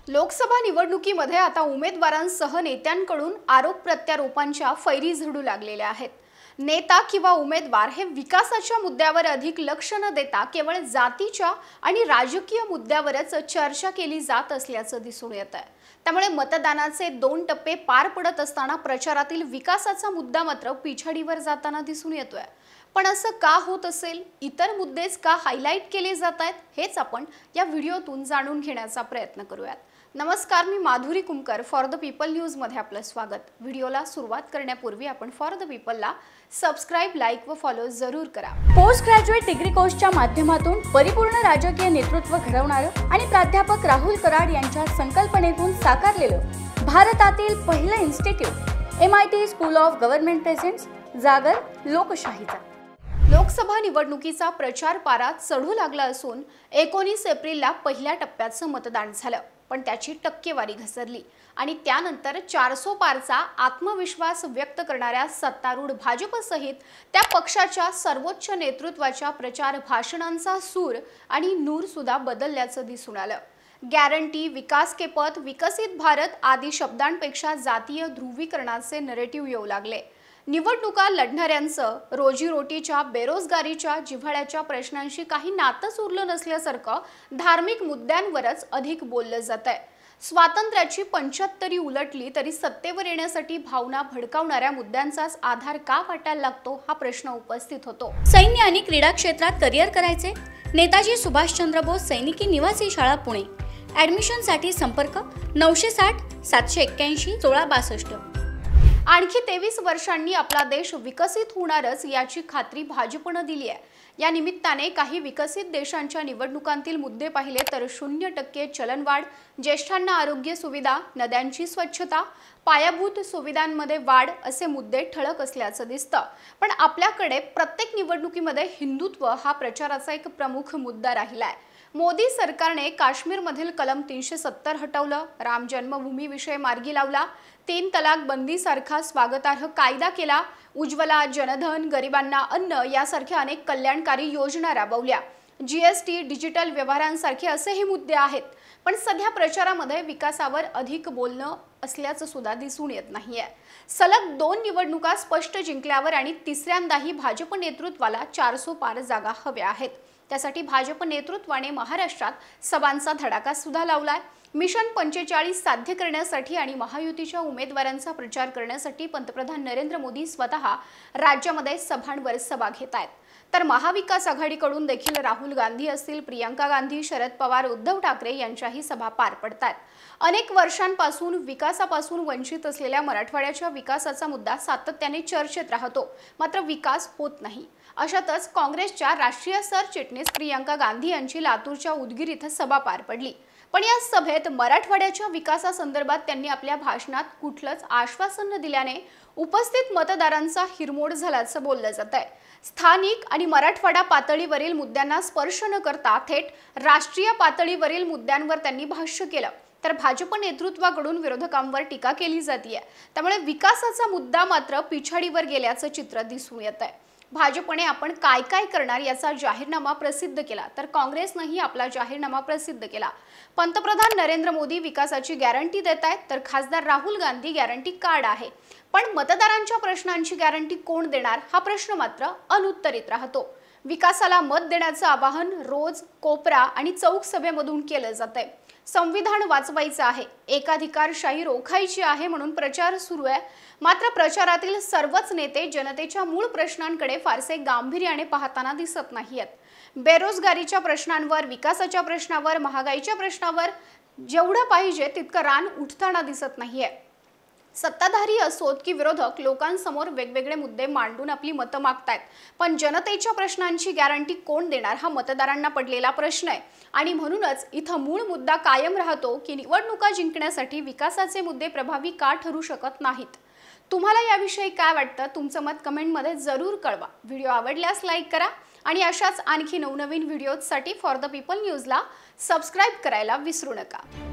लोकसभा निवडणुकीमध्ये आता उमेदवारांसह नेत्यांकडून आरोप प्रत्यारोपांच्या फैरी झडू लागलेल्या आहेत। नेता किंवा उमेदवार हे विकासाच्या मुद्द्यावर अधिक लक्ष न देता केवळ जातीच्या आणि राजकीय मुद्द्यावरच चर्चा केली जात असल्याचं दिसून येत आहे। त्यामुळे मतदानाचे 2 टप्पे पार पडत असताना प्रचारातील विकासाचा मुद्दा मात्र पिछाडीवर जाताना दिसून येतोय। पण असं का होत असेल? इतर मुद्देच का हायलाइट केले जात आहेत? हेच आपण या व्हिडिओतून जाणून घेण्याचा प्रयत्न करूयात। नमस्कार, मी Madhuri Kumkar for the people news मध्ये आपलं स्वागत। व्हिडिओला सुरुवात करण्यापूर्वी आपण फॉर द पीपलला सबस्क्राइब, लाईक व फॉलो जरूर करा। पोस्ट ग्रॅज्युएट डिग्री कोर्सच्या माध्यमातून परिपूर्ण राजकीय नेतृत्व घडवणारं आणि प्राध्यापक राहुल कराड यांच्या संकल्पनेतून साकारलेलं भारतातील पहिलं institute MIT school of government presents जागर लोकशाहीचा। लोकसभा निवडणुकीचा प्रचार पारा चढू लागला असून 19 एप्रिलला पहिल्या टप्प्याचं मतदान झालं, पण त्याची टक्केवारी घसरली आणि त्यानंतर 400 पारचा आत्मविश्वास व्यक्त करणाऱ्या सत्तारूढ भाजपसहित त्या पक्षाच्या सर्वोच्च नेतृत्वाच्या प्रचार भाषणांचा सूर आणि नूर सुद्धा बदलल्याचं दिसून आलं। गॅरंटी, विकास के पथ, विकसित भारत आदी शब्दांपेक्षा जातीय ध्रुवीकरणाचे नरेटिव्ह येऊ लागले। निवडणुका लढणाऱ्यांचं रोजीरोटीच्या, बेरोजगारीच्या, जिव्हाळ्याच्या प्रश्नांशी काही नातंच उरलं नसल्यासारखं धार्मिक मुद्द्यांवरच अधिक बोललं जातंय। स्वातंत्र्याची 75 उलटली तरी सत्तेवर येण्यासाठी भावना भडकावणाऱ्या मुद्द्यांचाच आधार का वाटायला लागतो हा प्रश्न उपस्थित होतो। सैन्य आणि क्रीडा क्षेत्रात करिअर करायचे? नेताजी सुभाषचंद्र बोस सैनिकी निवासी शाळा पुणे। ॲडमिशनसाठी संपर्क 960 781 1662। आणखी 23 वर्षांनी आपला देश विकसित होणारच याची खात्री भाजपने दिली आहे। या निमित्ताने काही विकसित देशांच्या निवडणुकांतील मुद्दे पाहिले तर 0% चलनवाढ, ज्येष्ठांना आरोग्य सुविधा, नद्यांची स्वच्छता, पायाभूत सुविधांमध्ये वाढ असे मुद्दे ठळक असल्याचं दिसतं। पण आपल्याकडे प्रत्येक निवडणुकीमध्ये हिंदुत्व हा प्रचाराचा एक प्रमुख मुद्दा राहिलाय। मोदी सरकारने काश्मीरमधील कलम 370 हटवलं, राम जन्मभूमी विषय मार्गी लावला, 3 तलाक बंदी सारखा स्वागतार्ह कायदा केला, उज्ज्वला, जनधन, गरिबांना अन्न यासारख्या अनेक कल्याणकारी योजना राबवल्या, GST, डिजिटल व्यवहारांसारखे असेही मुद्दे आहेत। पण सध्या प्रचारामध्ये विकासावर अधिक बोलणं असल्याचं सुद्धा दिसून येत नाहीये। सलग 2 निवडणुका स्पष्ट जिंकल्यावर आणि तिसऱ्यांदाही भाजप नेतृत्वाला 400 पार जागा हव्या आहेत। त्यासाठी भाजप नेतृत्वाने महाराष्ट्रात सभांचा धडाका सुद्धा लावलाय। मिशन 45 साध्य करण्यासाठी आणि महायुतीच्या उमेदवारांचा प्रचार करण्यासाठी पंतप्रधान नरेंद्र मोदी स्वतः राज्यामध्ये सभांवर सभा घेत आहेत। तर महाविकास आघाडीकडून देखील राहुल गांधी असतील, प्रियंका गांधी, शरद पवार, उद्धव ठाकरे यांच्याही सभा पार पडतात। अनेक वर्षांपासून विकासापासून वंचित असलेल्या मराठवाड्याच्या विकासाचा मुद्दा सातत्याने चर्चेत राहतो, मात्र विकास होत नाही। अशातच काँग्रेसच्या राष्ट्रीय सरचिटणीस प्रियंका गांधी यांची लातूरच्या उदगीर इथं सभा पार पडली। पण या सभेत मराठवाड्याच्या विकासासंदर्भात त्यांनी आपल्या भाषणात कुठलंच आश्वासन न दिल्याने उपस्थित मतदारांचा हिरमोड झाल्याचं बोललं जातंय। स्थानिक आणि मराठवाडा पातळीवरील मुद्द्यांना स्पर्श न करता थेट राष्ट्रीय पातळीवरील मुद्द्यांवर त्यांनी भाष्य केलं। तर भाजप नेतृत्वाकडून विरोधकांवर टीका केली जाते। त्यामुळे विकासाचा मुद्दा मात्र पिछाडीवर गेल्याचं चित्र दिसून येतंय। भाजपने आपण काय काय करणार याचा जाहीरनामा प्रसिद्ध केला, तर काँग्रेसनेही आपला जाहीरनामा प्रसिद्ध केला। पंतप्रधान नरेंद्र मोदी विकासाची गॅरंटी देत आहेत, तर खासदार राहुल गांधी गॅरंटी कार्ड आहे। पण मतदारांच्या प्रश्नांची गॅरंटी कोण देणार हा प्रश्न मात्र अनुत्तरित राहतो। विकासाला मत देण्याचं आवाहन रोज, कोपरा आणि चौक सभेमधून केलं जातंय। संविधान वाचवायचं आहे, एकाधिकारशाही रोखायची आहे म्हणून प्रचार सुरू आहे। मात्र प्रचारातील सर्वच नेते जनतेच्या मूळ प्रश्नांकडे फारसे गांभीर्याने पाहताना दिसत नाहीयेत। बेरोजगारीच्या प्रश्नांवर, विकासाच्या प्रश्नावर, महागाईच्या प्रश्नावर जेवढं पाहिजे तितकं रान उठताना दिसत नाहीये। सत्ताधारी असोत की विरोधक लोकांसमोर वेगवेगळे मुद्दे मांडून आपली मतं मागतायत, पण जनतेच्या प्रश्नांची गॅरंटी कोण देणार हा मतदारांना पडलेला प्रश्न आहे। आणि म्हणूनच इथं मूळ मुद्दा कायम राहतो की निवडणुका जिंकण्यासाठी विकासाचे मुद्दे प्रभावी का ठरू शकत नाहीत। तुम्हाला याविषयी काय वाटतं? तुमचं मत कमेंटमध्ये जरूर कळवा। व्हिडिओ आवडल्यास लाईक करा आणि अशाच आणखी नवनवीन व्हिडिओजसाठी फॉर द पीपल न्यूजला सबस्क्राइब करायला विसरू नका।